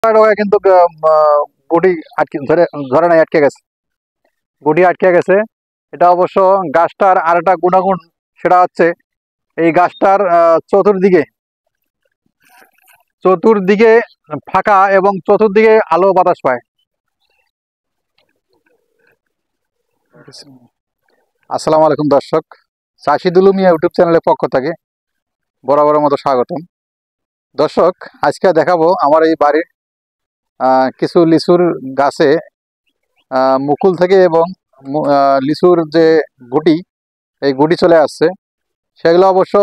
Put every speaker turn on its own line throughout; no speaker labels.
ডগায় কিন্তু গুটি আটকে ধরে নাই, আটকে গেছে, গুটি আটকে গেছে। এটা অবশ্য গাছটার আর একটা গুণাগুণ, সেটা হচ্ছে এই গাছটার চতুর্দিকে চতুর্দিকে ফাঁকা এবং চতুর্দিকে আলো বাতাস পায়। আসসালামু আলাইকুম দর্শক, চাষি দুলু মিয়া ইউটিউব চ্যানেলের পক্ষ থেকে বরাবরের মতো স্বাগতম। দর্শক, আজকে দেখাবো আমার এই বাড়ির কিছু লিচুর গাছে মুকুল থেকে এবং লিচুর যে গুটি, এই গুটি চলে আসছে। সেগুলো অবশ্য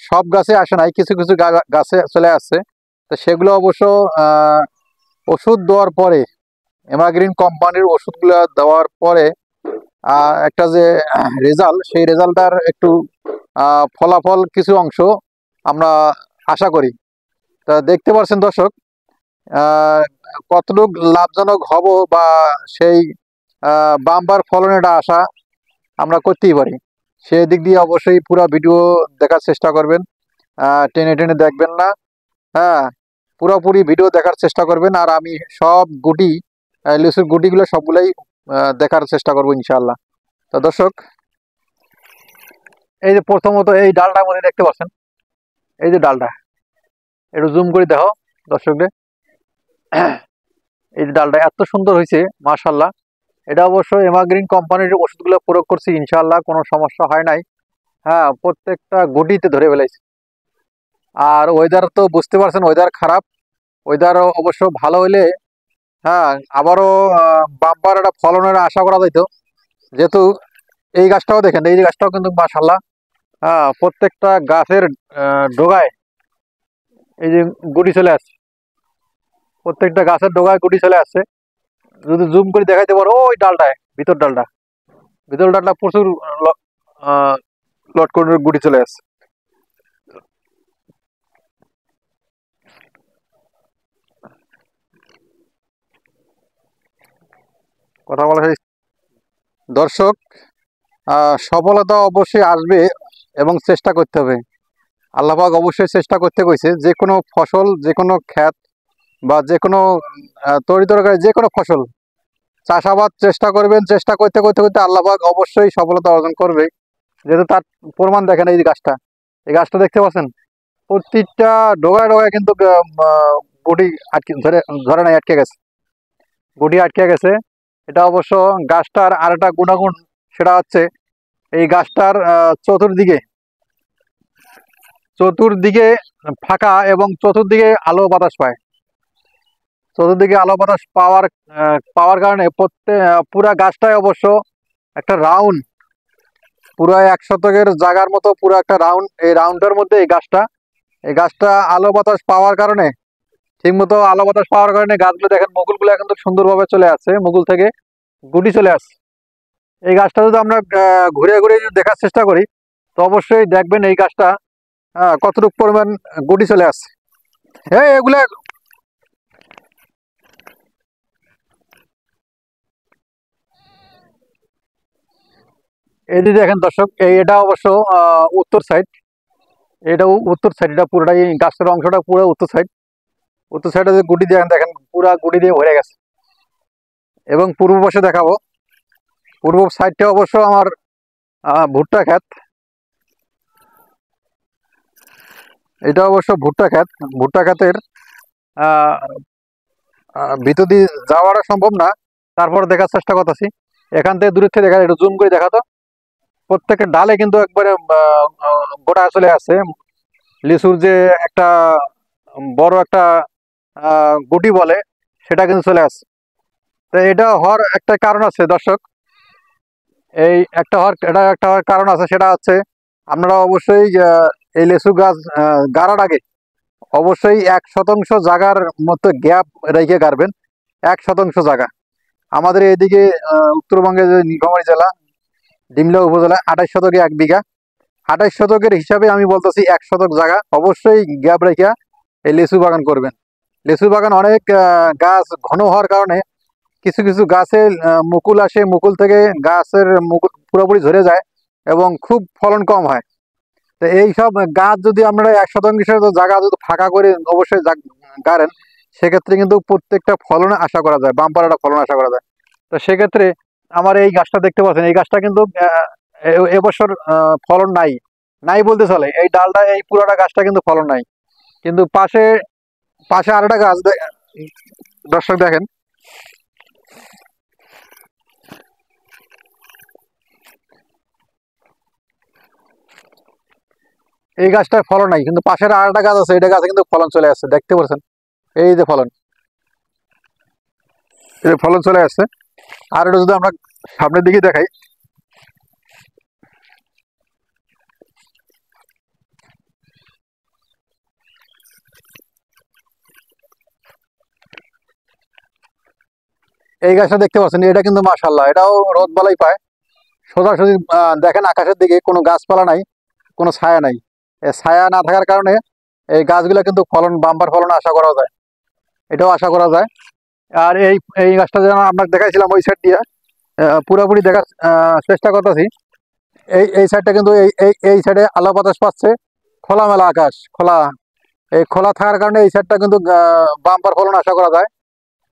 সব গাছে আসে নাই, কিছু কিছু গাছে চলে আসছে। তো সেগুলো অবশ্য ওষুধ দেওয়ার পরে, এমাগ্রিন কোম্পানির ওষুধগুলো দেওয়ার পরে একটা যে রেজাল্ট, সেই রেজাল্টটার একটু ফলাফল কিছু অংশ আমরা আশা করি। তা দেখতে পাচ্ছেন দর্শক, কতটুক লাভজনক হব বা সেই বাম্পার ফলনেটা আশা আমরা করতেই পারি। সেই দিক দিয়ে অবশ্যই পুরো ভিডিও দেখার চেষ্টা করবেন, টেনে টেনে দেখবেন না। হ্যাঁ, পুরোপুরি ভিডিও দেখার চেষ্টা করবেন। আর আমি সব গুটি, লিচুর গুটিগুলো সবগুলাই দেখার চেষ্টা করবো ইনশাআল্লাহ। তো দর্শক, এই যে প্রথমত এই ডালটার মধ্যে দেখতে পাচ্ছেন, এই যে ডালটা, একটু জুম করে দেখো দর্শকদের। এই যে ডালটা এত সুন্দর হয়েছে মাশাআল্লাহ। এটা অবশ্য এমাগ্রিন কোম্পানির ওষুধগুলো প্রয়োগ করছি, ইনশাআল্লাহ কোনো সমস্যা হয় নাই। হ্যাঁ, প্রত্যেকটা গুটিতে ধরে ফেলাইছে। আর ওয়েদার তো বুঝতে পারছেন, ওয়েদার খারাপ। ওয়েদার অবশ্য ভালো হইলে হ্যাঁ আবারও বাম্পার একটা ফলনের আশা করা যাইতো। যেহেতু এই গাছটাও দেখেন, এই গাছটাও কিন্তু মাশাআল্লাহ, হ্যাঁ প্রত্যেকটা গাছের ডগায় এই যে গুটি চলে আসছে, প্রত্যেকটা গাছের ডগায় গুটি চলে আসছে। যদি জুম করে দেখাইতে পারো, ওই ডালটায়, ভিতর ডালটা প্রচুর লট করে গুটি চলে আসছে। কথা বলা দর্শক, সফলতা অবশ্যই আসবে এবং চেষ্টা করতে হবে। আল্লাহ পাক অবশ্যই চেষ্টা করতে কইছে। যে কোনো ফসল, যে কোনো ক্ষেত বা যে কোনো তরিতরকারি, যে কোনো ফসল চাষাবাদ চেষ্টা করবেন। চেষ্টা করতে করতে করতে আল্লাহ পাক অবশ্যই সফলতা অর্জন করবে। যেহেতু তার প্রমাণ দেখেন, এই গাছটা, এই গাছটা দেখতে পাচ্ছেন, প্রত্যেকটা ডোগায় ডোগায় কিন্তু গুটি আটকে ধরে নাই, আটকে গেছে, গুটি আটকে গেছে। এটা অবশ্য গাছটার আর একটা গুণাগুণ, সেটা হচ্ছে এই গাছটার চতুর্দিকে ফাঁকা এবং চতুর্দিকে আলো বাতাস পায়। চতুর্দিকে আলো বাতাস পাওয়ার কারণে পুরা গাছটাই অবশ্য একটা রাউন্ড, পুরো 1 শতকের জায়গার মতো পুরো একটা রাউন্ড। এই রাউন্ডের মধ্যে এই গাছটা আলো বাতাস পাওয়ার কারণে, ঠিক মতো আলো বাতাস পাওয়ার কারণে গাছগুলো দেখেন, মুকুলগুলো কিন্তু সুন্দরভাবে চলে আসছে, মুকুল থেকে গুটি চলে আসছে। এই গাছটা যদি আমরা ঘুরে ঘুরে দেখার চেষ্টা করি, তো অবশ্যই দেখবেন এই গাছটা কতটুকু পরিমাণ গুটি চলে আসছে। হ্যাঁ, এগুলা এই যে দেখেন দর্শক, এটা অবশ্য উত্তর সাইড, এটা পুরোটাই গাছের অংশটা পুরো উত্তর সাইডে যে গুটি দিয়ে দেখেন, পুরা গুটি দিয়ে ভরে গেছে। এবং পূর্ব পাশে দেখাবো, পূর্ব সাইডটা অবশ্য আমার ভুট্টা ক্ষেত। এটা অবশ্য ভুট্টা ক্ষেতের ভিতর দিয়ে যাওয়াটা সম্ভব না, তারপর দেখার চেষ্টা করতেছি। এখান থেকে দূরের থেকে দেখা, একটু জুম করে দেখাতো। প্রত্যেকের ডালে কিন্তু একবারে গোটা চলে আসছে লিচুর যে একটা বড় একটা গুটি বলে, সেটা কিন্তু চলে আসছে। তো এটা হওয়ার একটা কারণ আছে দর্শক, এটা একটা হওয়ার কারণ আছে। সেটা হচ্ছে আপনারা অবশ্যই এই লিচু গাছ গাড়ার আগে অবশ্যই 1 শতাংশ জায়গার মতো গ্যাপ রেখে গাড়বেন। 1 শতাংশ জায়গা। আমাদের এদিকে উত্তরবঙ্গের যে নীলফামারী জেলা, ডিমলা উপজেলা, 28 শতকে 1 বিঘা। 28 শতকের হিসাবে আমি বলতেছি 1 শতক জায়গা অবশ্যই গ্যাপ রেখে এই লিচু বাগান করবেন। লিচু বাগান অনেক গাছ ঘন হওয়ার কারণে কিছু কিছু গাছে মুকুল আসে, মুকুল থেকে গাছের মুকুল পুরোপুরি ঝরে যায় এবং খুব ফলন কম হয়। তো এই সব গাছ যদি আপনারা 1 শতাংশ জায়গা যদি ফাঁকা করে অবশ্যই গাড়েন, সেক্ষেত্রে কিন্তু প্রত্যেকটা ফলন আশা করা যায়, বাম্পার একটা ফলন আশা করা যায়। তো সেক্ষেত্রে আমার এই গাছটা দেখতে পাচ্ছেন, এই গাছটা কিন্তু এবছর ফলন নাই, নাই বলতে চলে। এই ডালটা, এই পুরোটা গাছটা কিন্তু ফলন নাই। কিন্তু পাশে পাশে আরেকটা গাছ দর্শক দেখেন, এই গাছটায় ফলন নাই, কিন্তু পাশের আরেকটা গাছ আছে, এটা গাছে কিন্তু ফলন চলে আসছে, দেখতে পাচ্ছেন এই যে ফলন, এই যে ফলন চলে আসছে। আর এটা যদি আমরা সামনের দিকে দেখাই, এই গাছটা দেখতে পাচ্ছেন, এটা কিন্তু মাশাআল্লাহ, এটাও রোদ বালাই পায়। সোজাসুজি দেখেন আকাশের দিকে, কোনো গাছপালা নাই, কোনো ছায়া নাই। এই ছায়া না থাকার কারণে এই গাছগুলা কিন্তু ফলন, বাম্পার ফলন আশা করা যায়, এটাও আশা করা যায়। আর এই এই গাছটা যেন আপনাকে দেখাইছিলাম ওই সাইড দিয়ে পুরোপুরি দেখার চেষ্টা করতেছি। এই এই সাইডটা কিন্তু এই এই এই সাইডে আলো বাতাস পাচ্ছে, খোলামেলা আকাশ, খোলা, এই খোলা থাকার কারণে এই সাইডটা কিন্তু বাম্পার ফলন আশা করা যায়।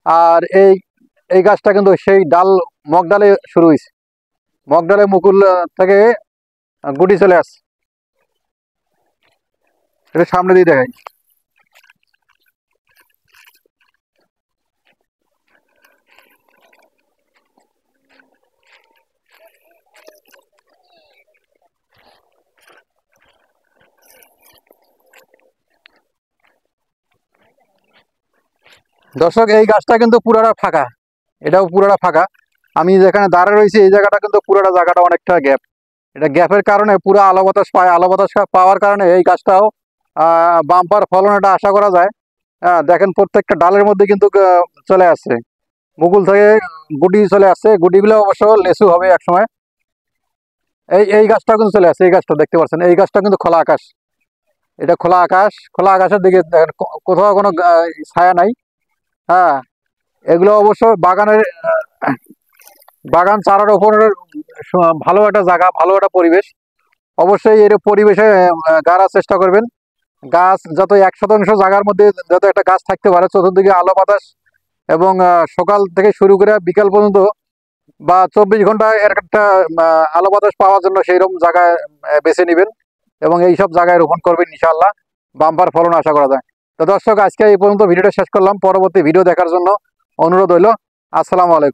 আর এই এই গাছটা কিন্তু সেই ডাল, মগ ডালে শুরু হয়েছে, মগ ডালে মুকুল থেকে গুটি চলে আসছে। এটা সামনে দিয়ে দেখাই। দর্শক এই গাছটা কিন্তু পুরাটা ফাঁকা, এটাও পুরাটা ফাঁকা। আমি যেখানে দাঁড়িয়ে রয়েছি এই জায়গাটা কিন্তু পুরাটা জায়গাটা অনেকটা গ্যাপ। এটা গ্যাপের কারণে পুরো আলো বাতাস পায়, আলো বাতাস পাওয়ার কারণে এই গাছটাও বাম্পার ফলন এটা আশা করা যায়। দেখেন প্রত্যেকটা ডালের মধ্যে কিন্তু চলে আসছে, মুকুল থেকে গুটি চলে আসছে, গুটিগুলো অবশ্য লেচু হবে একসময়। এই এই গাছটা কিন্তু চলে আসছে, এই গাছটা দেখতে পাচ্ছেন, এই গাছটা কিন্তু খোলা আকাশ, এটা খোলা আকাশ, খোলা আকাশের দিকে দেখেন কোথাও কোনো ছায়া নাই। হ্যাঁ, এগুলো অবশ্য বাগানের বাগান চারা রোপণের ভালো একটা জায়গা, ভালো একটা পরিবেশ। অবশ্যই এর পরিবেশে গাড়ার চেষ্টা করবেন। গাছ যত 1% জায়গার মধ্যে যত একটা গাছ থাকতে পারে, চতুর্দিকে আলো বাতাস এবং সকাল থেকে শুরু করে বিকাল পর্যন্ত বা 24 ঘন্টা এর একটা আলো বাতাস পাওয়ার জন্য সেইরকম জায়গায় বেছে নেবেন এবং এইসব জায়গায় রোপণ করবেন, ইনশাআল্লাহ বাম্পার ফলন আশা করা যায়। তো দর্শক, আজকে এই পর্যন্ত ভিডিওটা শেষ করলাম। পরবর্তী ভিডিও দেখার জন্য অনুরোধ হইল। আসসালামু আলাইকুম।